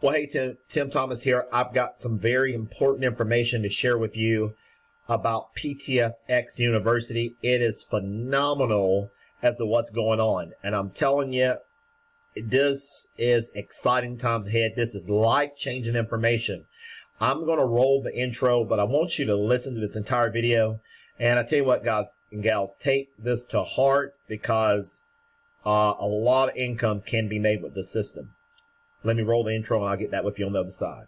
Well, hey, Tim Thomas here. I've got some very important information to share with you about PTFX University. It is phenomenal as to what's going on. And I'm telling you, this is exciting times ahead. This is life-changing information. I'm going to roll the intro, but I want you to listen to this entire video. And I tell you what, guys and gals, take this to heart because a lot of income can be made with this system. Let me roll the intro and I'll get that with you on the other side.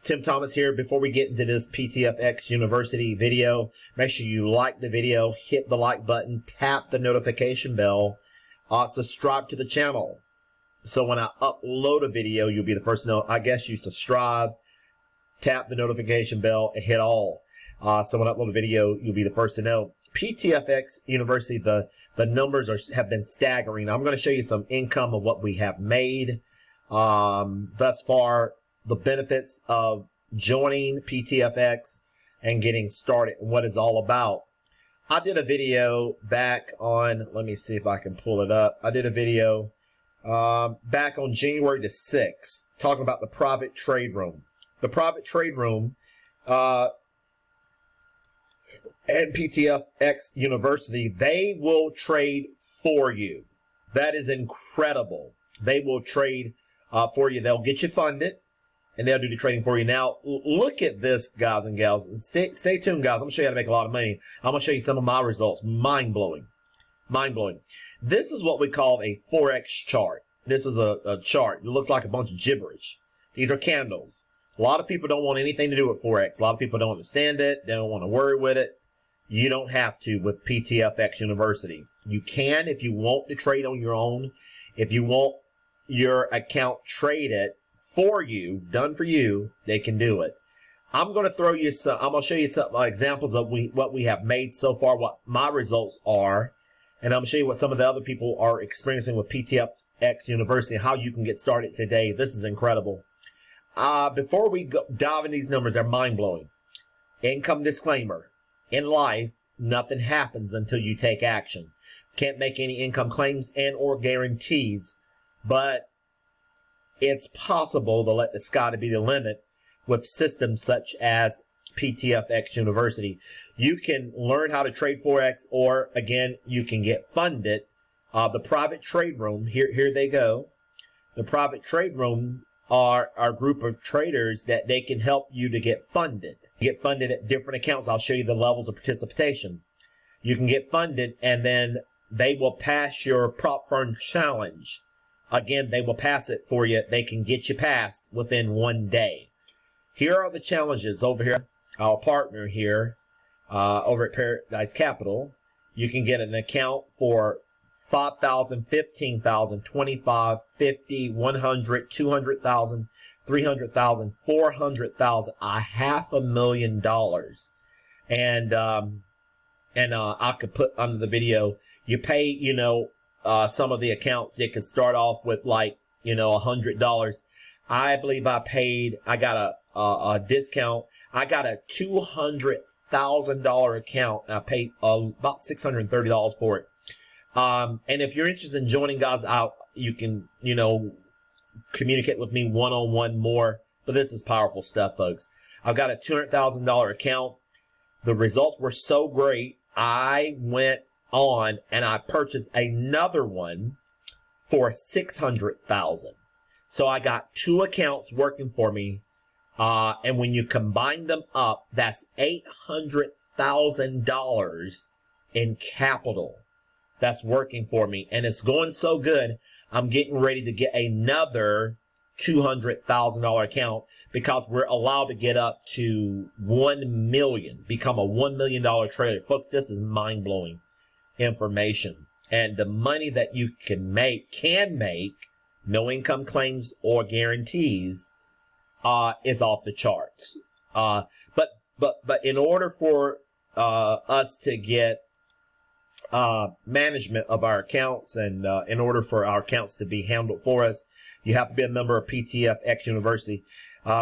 Tim Thomas here. Before we get into this PTFX University video, make sure you like the video, hit the like button, tap the notification bell, subscribe to the channel. So when I upload a video, you'll be the first to know. I guess you subscribe, tap the notification bell, and hit all. So when I upload a video, you'll be the first to know. PTFX University, the numbers have been staggering. I'm going to show you some income of what we have made thus far, the benefits of joining PTFX and getting started and what it's all about. I did a video back on, let me see if I can pull it up. I did a video back on January the 6th talking about the private trade room. The private trade room and PTFX University, they will trade for you. That is incredible. They will trade for you. They'll get you funded, and they'll do the trading for you. Now, look at this, guys and gals. Stay tuned, guys. I'm going to show you how to make a lot of money. I'm going to show you some of my results. Mind-blowing. Mind-blowing. This is what we call a Forex chart. This is a chart. It looks like a bunch of gibberish. These are candles. A lot of people don't want anything to do with Forex. A lot of people don't understand it. They don't want to worry with it. You don't have to with PTFX University. You can if you want to trade on your own. If you want your account traded for you, done for you, they can do it. I'm going to throw you some, I'm going to show you some examples of what we have made so far, what my results are, and I'm going to show you what some of the other people are experiencing with PTFX University and how you can get started today. This is incredible. Before we dive in these numbers, they're mind-blowing. Income disclaimer. In life, nothing happens until you take action. Can't make any income claims and or guarantees, but it's possible to let the sky to be the limit with systems such as PTFX University. You can learn how to trade Forex, or again, you can get funded. The private trade room, here they go. The private trade room are our group of traders that they can help you to get funded. Get funded at different accounts. I'll show you the levels of participation. You can get funded, and then they will pass your prop firm challenge. Again, they will pass it for you. They can get you passed within 1 day. Here are the challenges over here. Our partner here over at Paradise Capital. You can get an account for $5,000, $15,000, $25,000, $50,000, $100,000, $200,000, $300,000, $400,000, $500,000. And I could put under the video, you pay, some of the accounts, it could start off with like, $100. I believe I got a discount. I got a $200,000 account, and I paid about $630 for it. And if you're interested in joining, guys, you can, communicate with me one-on-one more. But this is powerful stuff, folks. I've got a $200,000 account. The results were so great, I went on and I purchased another one for $600,000. So I got two accounts working for me. And when you combine them up, that's $800,000 in capital that's working for me. And it's going so good, I'm getting ready to get another $200,000 account because we're allowed to get up to 1 million, become a $1 million trader. Folks, this is mind-blowing information. And the money that you can make, no income claims or guarantees, is off the charts. But in order for us to get management of our accounts and in order for our accounts to be handled for us, you have to be a member of PTFX University.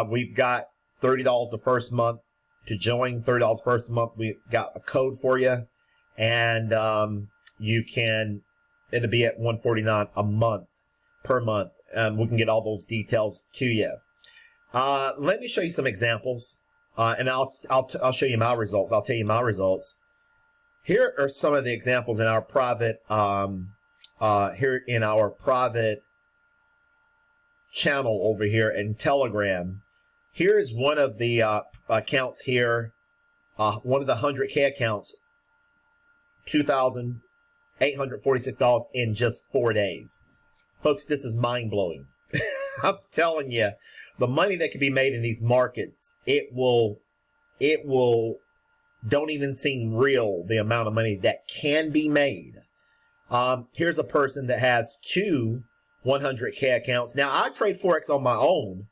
We've got $30 the first month to join. $30 first month. We got a code for you, and it'll be at $149 a month per month. We can get all those details to you. Let me show you some examples, and I'll show you my results. I'll tell you my results. Here are some of the examples in our private channel over here in Telegram. Here is one of the accounts here, one of the 100K accounts, $2,846 in just 4 days. Folks, this is mind-blowing. I'm telling you, the money that can be made in these markets, it will don't even seem real, the amount of money that can be made. Here's a person that has two 100K accounts. Now, I trade Forex on my own,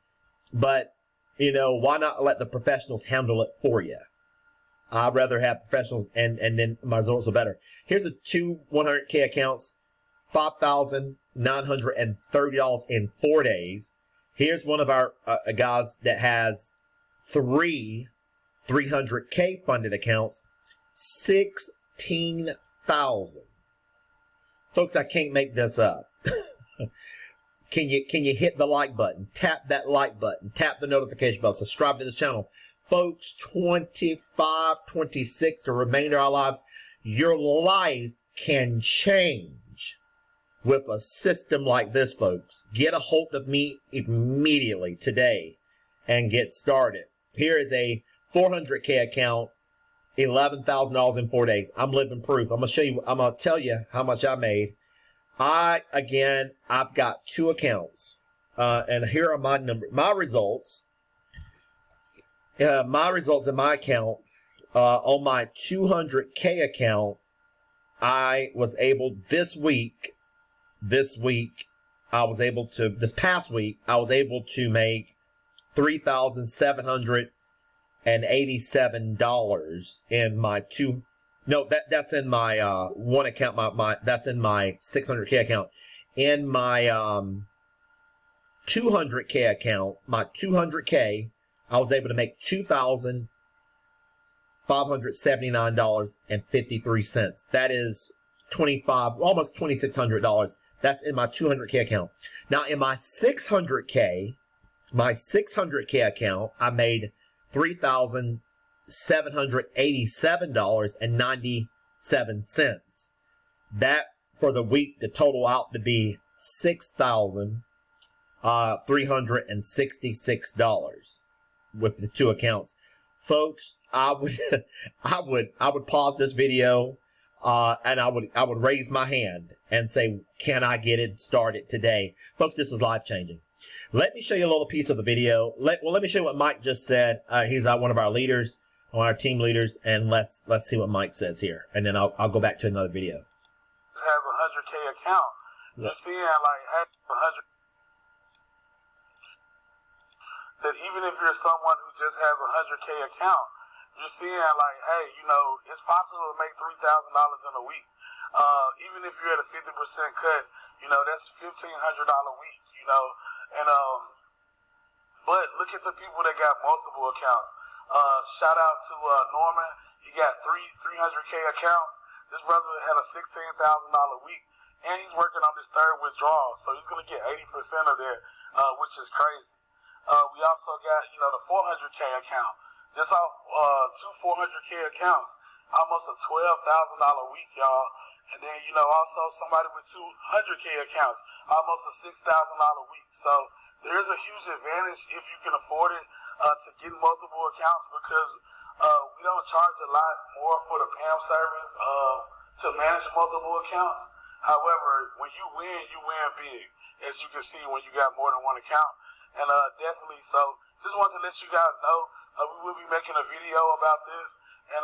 but, you know, why not let the professionals handle it for you? I'd rather have professionals, and then my results are better. Here's a two 100K accounts, $5,930 in 4 days. Here's one of our guys that has three 300K funded accounts, $16,000. Folks, I can't make this up. Can you hit the like button? Tap that like button. Tap the notification bell. Subscribe to this channel. Folks, 25, 26, the remainder of our lives, your life can change with a system like this, folks. Get a hold of me immediately today and get started. Here is a 400K account, $11,000 in 4 days. I'm living proof. I'm gonna tell you how much I made. I've got two accounts, and here are my results. My results in my account, on my 200K account, I was able this past week, I was able to make $3,787 in my that's in my one account, that's in my 600K account. In my 200K account, my 200K, I was able to make $2,579.53. That is almost $2,600. That's in my 200K account. Now in my 600K account, I made $3,787.97. That for the week, the total out to be $6,366 with the two accounts. Folks, I would pause this video, and I would raise my hand and say, can I get it started today? Folks, this is life changing. Let me show you a little piece of the video. Let me show you what Mike just said. He's one of our leaders, one of our team leaders, and let's see what Mike says here, and then I'll go back to another video. Has a 100K account. You're seeing like 100. That even if you're someone who just has a 100K account, you're seeing like, hey, you know, it's possible to make $3,000 in a week. Even if you're at a 50% cut, you know, that's $1,500 a week, you know. And but look at the people that got multiple accounts. Shout out to Norman. He got 300K accounts. This brother had a $16,000 week, and he's working on this third withdrawal, so he's gonna get 80% of that, which is crazy. We also got, you know, the 400K account. Just off two 400K accounts, almost a $12,000 week, y'all. And then, you know, also somebody with 200K accounts, almost a $6,000 week. So there is a huge advantage if you can afford it to get multiple accounts, because we don't charge a lot more for the PAM service to manage multiple accounts. However, when you win big, as you can see when you got more than one account. And definitely, so just wanted to let you guys know we will be making a video about this, and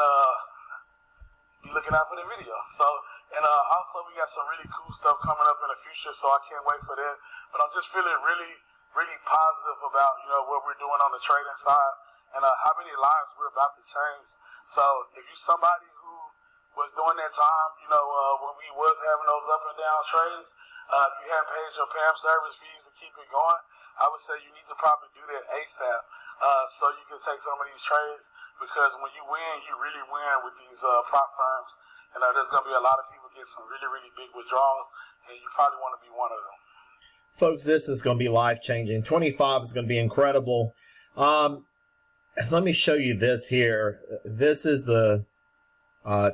be looking out for the video. So, and also we got some really cool stuff coming up in the future, so I can't wait for that. But I'm just feeling really, really positive about, you know, what we're doing on the trading side, and how many lives we're about to change. So if you're somebody who was during that time, you know, when we was having those up and down trades, if you haven't paid your PAM service fees to keep it going, I would say you need to probably do that ASAP, so you can take some of these trades, because when you win, you really win with these prop firms, and there's going to be a lot of people get some really, really big withdrawals, and you probably want to be one of them. Folks, this is going to be life-changing. 25 is going to be incredible. Let me show you this here. This is the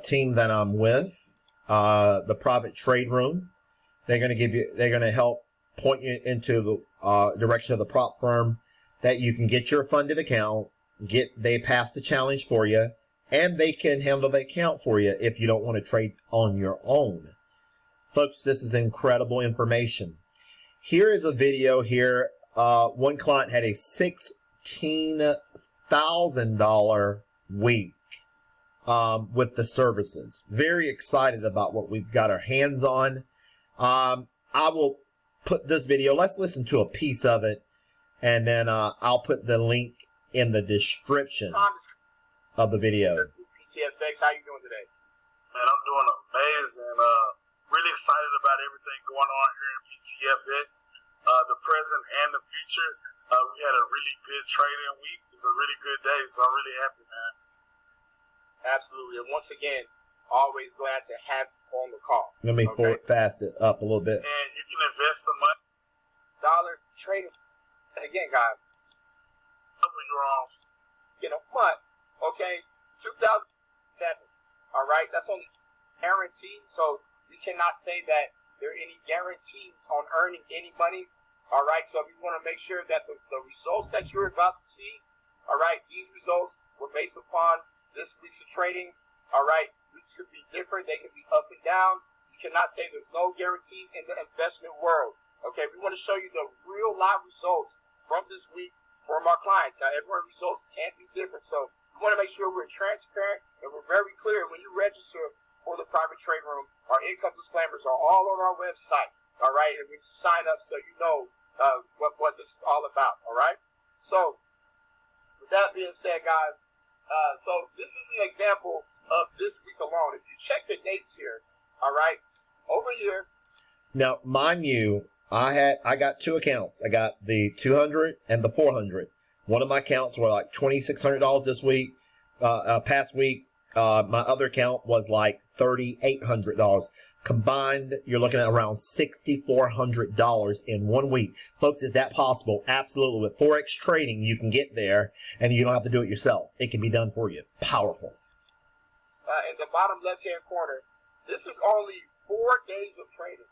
team that I'm with, the private trade room. They're going to help point you into the direction of the prop firm that you can get your funded account, they pass the challenge for you, and they can handle the account for you if you don't want to trade on your own. Folks, this is incredible information. Here is a video here. One client had a $16,000 week with the services. Very excited about what we've got our hands on. I will put this video, let's listen to a piece of it, and then I'll put the link in the description of the video. PTFX, how you doing today? Man, I'm doing amazing. Really excited about everything going on here in PTFX, the present and the future. We had a really good trading week. It's a really good day, so I'm really happy, man. Absolutely. And once again, always glad to have you on the call. Let me fast it up a little bit. And you can invest some money. Dollar trading. And again, guys, When you're on. in a month, okay, 2007. All right, that's only guaranteed. So we cannot say that there are any guarantees on earning any money. All right, so we want to make sure that the results that you're about to see, all right, these results were based upon this week's of trading. All right, weeks could be different. They could be up and down. You cannot say there's no guarantees in the investment world. Okay, we want to show you the real live results from this week from our clients. Now, everyone's results can't be different, so we want to make sure we're transparent and we're very clear when you register for the private trade room. Our income disclaimers are all on our website, all right? And when you sign up, so you know what this is all about, all right? So, with that being said, guys, so this is an example of this week alone. If you check the dates here, all right, over here. Now, mind you, I got two accounts. I got the 200 and the 400. One of my accounts were like $2,600 this week, past week. My other account was like $3,800. Combined, you're looking at around $6,400 in 1 week. Folks, is that possible? Absolutely. With Forex trading, you can get there, and you don't have to do it yourself. It can be done for you. Powerful. In the bottom left-hand corner, this is only 4 days of trading.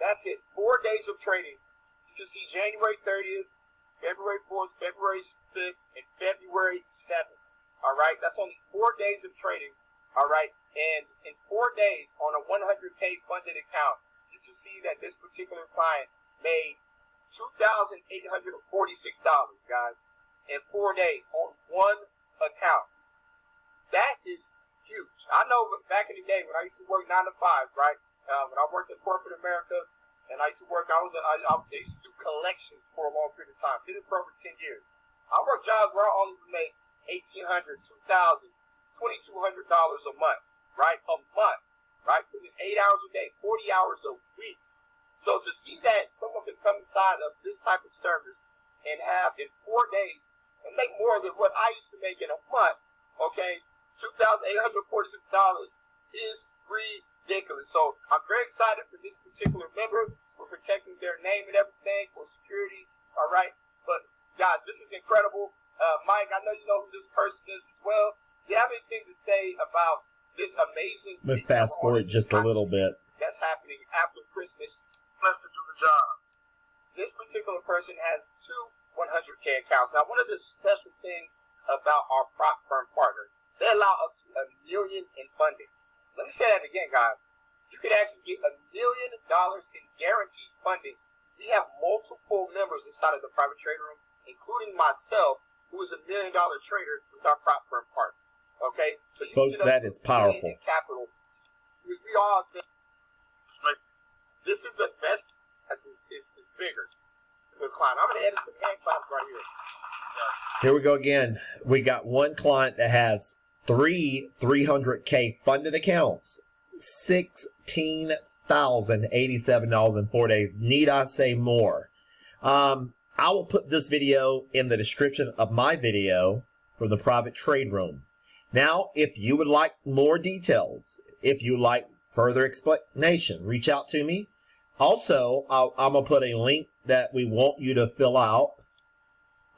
That's it. 4 days of trading. You can see January 30th, February 4th, February 5th, and February 7th. All right, that's only 4 days of trading. All right, and in 4 days on a 100K funded account, you can see that this particular client made $2,846, guys, in 4 days on one account. That is huge. I know back in the day when I used to work 9 to 5s, right? When I worked in corporate America, and I used to work, I used to do collections for a long period of time. Did it for over 10 years. I worked jobs where I only made $1,800, $2,000, $2,200 a month, right? A month, right? Putting 8 hours a day, 40 hours a week. So to see that someone can come inside of this type of service and have in 4 days and make more than what I used to make in a month, okay, $2,846 is ridiculous. So I'm very excited for this particular member. We're protecting their name and everything for security, all right? But, guys, this is incredible. Mike, I know you know who this person is as well. Do you have anything to say about this amazing... Let me fast forward just a little bit. That's happening after Christmas. Let's do the job. This particular person has 2 100K accounts. Now, one of the special things about our prop firm partners, they allow up to $1 million in funding. Let me say that again, guys. You could actually get $1 million in guaranteed funding. We have multiple members inside of the private trade room, including myself, who is $1 million trader with our prop firm partner. Okay, so you folks, that is powerful. Capital. We all think this is the best. It's bigger. The client. I'm going to edit some hand claps right here. Here we go again. We got one client that has 300K funded accounts, $16,087 in 4 days. Need I say more? I will put this video in the description of my video for the private trade room. Now, if you would like more details, if you would like further explanation, reach out to me. Also, I'm going to put a link that we want you to fill out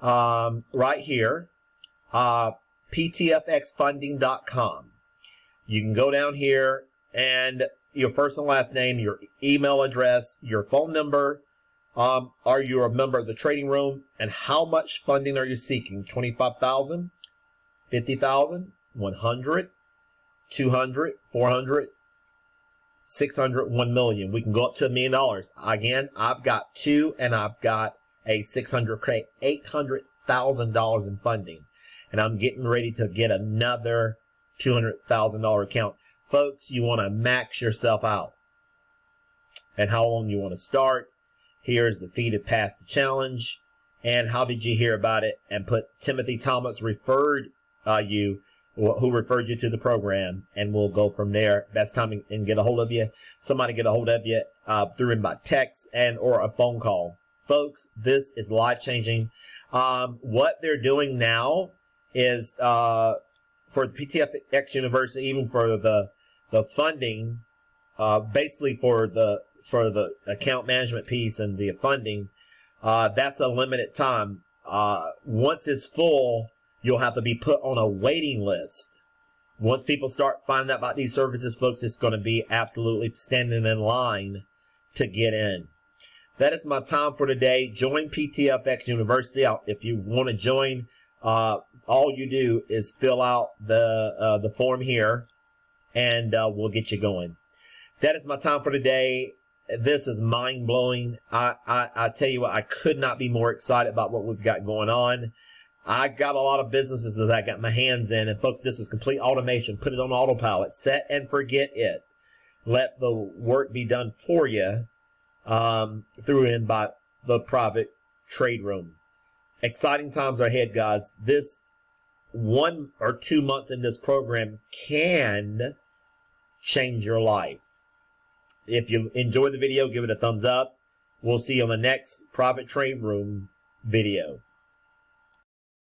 right here, ptfxfunding.com. You can go down here and your first and last name, your email address, your phone number. Are you a member of the trading room? And how much funding are you seeking? 25,000, 50,000, 100, 200, 400, 600, 1 million. We can go up to $1 million. Again, I've got 2 and I've got a 600K, $800,000 in funding. And I'm getting ready to get another $200,000 account. Folks, you want to max yourself out. And how long you want to start. Here's the fee to pass the challenge. And how did you hear about it? And put Timothy Thomas referred who referred you to the program. And we'll go from there. Best time and get a hold of you. Somebody get a hold of you through him by text and or a phone call. Folks, this is life-changing. What they're doing now is for the PTFX University, even for the funding, basically for the account management piece and the funding, that's a limited time. Once it's full, you'll have to be put on a waiting list. Once people start finding out about these services, folks, it's going to be absolutely standing in line to get in. That is my time for today. Join PTFX University. If you want to join, all you do is fill out the form here, and we'll get you going. That is my time for today. This is mind-blowing. I tell you what, I could not be more excited about what we've got going on. I got a lot of businesses that I got my hands in, and folks, this is complete automation. Put it on autopilot. Set and forget it. Let the work be done for you through and by the private trade room. Exciting times are ahead, guys. This 1 or 2 months in this program can change your life. If you enjoyed the video, give it a thumbs up. We'll see you on the next private trade room video.